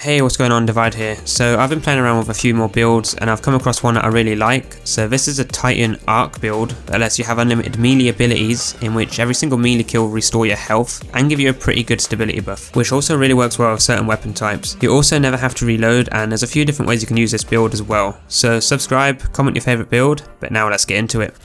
Hey, what's going on, Divide here. So I've been playing around with a few more builds and I've come across one that I really like. So this is a Titan Arc build that lets you have unlimited melee abilities in which every single melee kill will restore your health and give you a pretty good stability buff, which also really works well with certain weapon types. You also never have to reload and there's a few different ways you can use this build as well. So subscribe, comment your favourite build, but now let's get into it.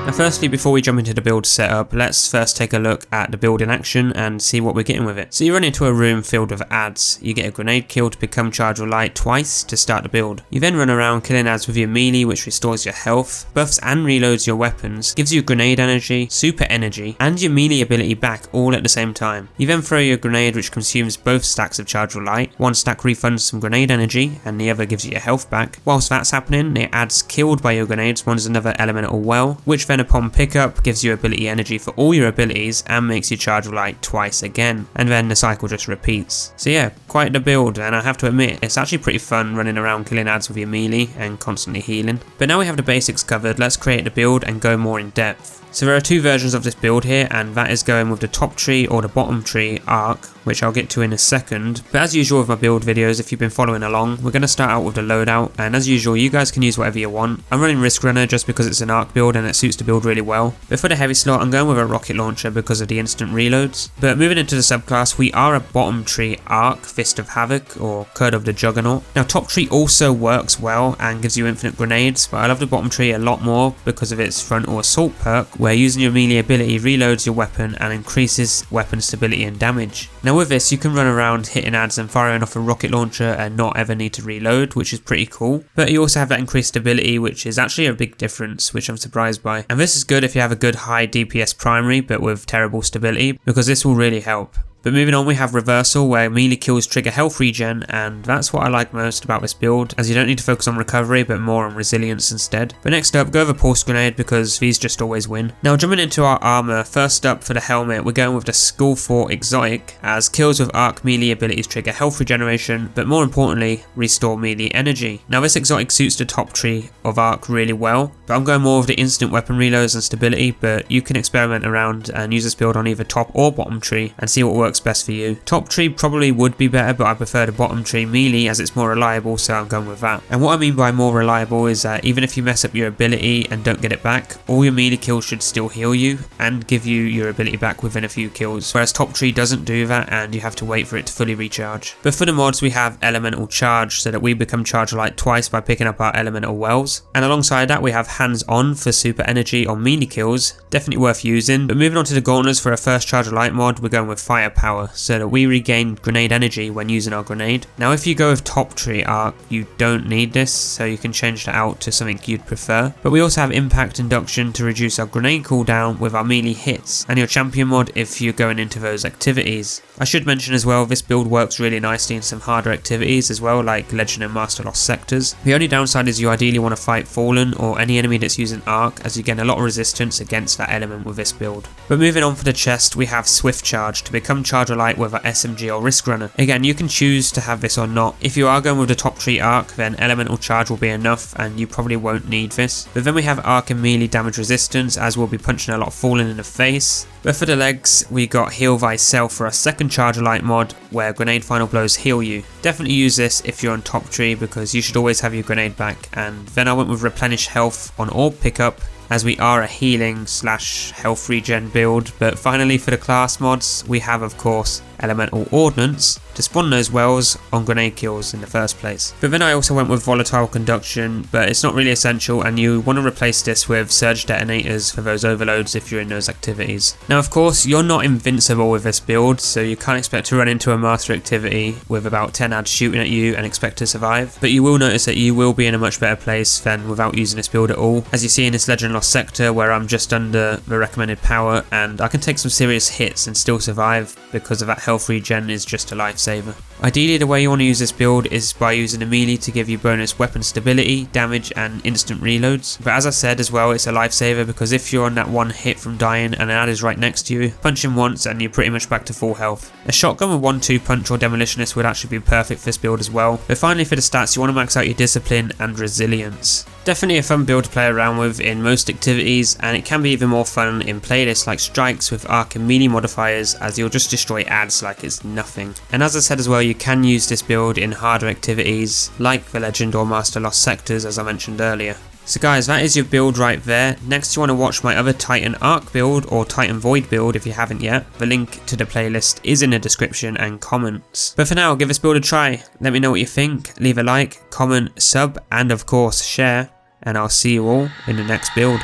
Now firstly, before we jump into the build setup, let's first take a look at the build in action and see what we're getting with it. So you run into a room filled with adds. You get a grenade kill to become charge or light twice to start the build. You then run around killing adds with your melee, which restores your health, buffs and reloads your weapons, gives you grenade energy, super energy, and your melee ability back all at the same time. You then throw your grenade, which consumes both stacks of charge or light. One stack refunds some grenade energy and the other gives you your health back. Whilst that's happening, the adds killed by your grenades spawns another elemental well, which then upon pickup gives you ability energy for all your abilities and makes you charge light twice again, and then the cycle just repeats. So yeah, quite the build, and I have to admit it's actually pretty fun running around killing adds with your melee and constantly healing. But now we have the basics covered, let's create the build and go more in depth. So there are two versions of this build here, and that is going with the top tree or the bottom tree arc, which I'll get to in a second. But as usual with my build videos, if you've been following along, we're going to start out with the loadout, and as usual you guys can use whatever you want. I'm running Riskrunner just because it's an arc build and it suits the build really well. But for the heavy slot I'm going with a rocket launcher because of the instant reloads. But moving into the subclass, we are a bottom tree Arc Fist of Havoc or Curd of the Juggernaut. Now top tree also works well and gives you infinite grenades, but I love the bottom tree a lot more because of its frontal assault perk, where using your melee ability reloads your weapon and increases weapon stability and damage. Now with this you can run around hitting adds and firing off a rocket launcher and not ever need to reload, which is pretty cool. But you also have that increased stability, which is actually a big difference, which I'm surprised by. And this is good if you have a good high DPS primary but with terrible stability, because this will really help. But moving on, we have reversal, where melee kills trigger health regen, and that's what I like most about this build, as you don't need to focus on recovery but more on resilience instead. But next up, go over pulse grenade because these just always win. Now jumping into our armor, first up for the helmet we're going with the Skullfort exotic, as kills with arc melee abilities trigger health regeneration, but more importantly restore melee energy. Now this exotic suits the top tree of arc really well, but I'm going more with the instant weapon reloads and stability, but you can experiment around and use this build on either top or bottom tree and see what works best for you. Top tree probably would be better, but I prefer the bottom tree melee as it's more reliable, so I'm going with that. And what I mean by more reliable is that even if you mess up your ability and don't get it back, all your melee kills should still heal you and give you your ability back within a few kills, whereas top tree doesn't do that and you have to wait for it to fully recharge. But for the mods we have elemental charge, so that we become charge light twice by picking up our elemental wells, and alongside that we have hands on for super energy on melee kills, definitely worth using. But moving on to the gauntlets, for a first charge light mod we're going with firepower, so that we regain grenade energy when using our grenade. Now if you go with top tree arc you don't need this, so you can change that out to something you'd prefer. But we also have impact induction to reduce our grenade cooldown with our melee hits, and your champion mod if you're going into those activities. I should mention as well, this build works really nicely in some harder activities as well, like Legend and Master Lost sectors. The only downside is you ideally want to fight Fallen or any enemy that's using arc, as you gain a lot of resistance against that element with this build. But moving on for the chest, we have Swift Charge to become charge light with our SMG or Riskrunner. Again, you can choose to have this or not. If you are going with the top tree arc, then elemental charge will be enough and you probably won't need this. But then we have arc and melee damage resistance, as we'll be punching a lot of Fallen in the face. But for the legs, we got Heal Thyself for our second charge light mod, where grenade final blows heal you. Definitely use this if you're on top tree because you should always have your grenade back. And then I went with replenish health on orb pickup, as we are a healing / health regen build. But finally for the class mods, we have of course elemental ordnance to spawn those wells on grenade kills in the first place. But then I also went with volatile conduction, but it's not really essential, and you want to replace this with surge detonators for those overloads if you're in those activities. Now of course you're not invincible with this build, so you can't expect to run into a master activity with about 10 adds shooting at you and expect to survive, but you will notice that you will be in a much better place than without using this build at all, as you see in this Legend Lost sector where I'm just under the recommended power and I can take some serious hits and still survive because of that health regen is just a lifesaver. Ideally, the way you want to use this build is by using a melee to give you bonus weapon stability, damage and instant reloads. But as I said as well, it's a lifesaver because if you're on that one hit from dying and an ad is right next to you, punch him once and you're pretty much back to full health. A shotgun with 1-2 punch or demolitionist would actually be perfect for this build as well. But finally, for the stats, you want to max out your discipline and resilience. Definitely a fun build to play around with in most activities, and it can be even more fun in playlists like strikes with arc and melee modifiers, as you'll just destroy ads like it's nothing. And as I said as well, you can use this build in harder activities like the Legend or Master Lost sectors, as I mentioned earlier. So guys, that is your build right there. Next you want to watch my other Titan Arc build or Titan Void build if you haven't yet. The link to the playlist is in the description and comments. But for now, give this build a try. Let me know what you think. Leave a like, comment, sub and of course share. And I'll see you all in the next build.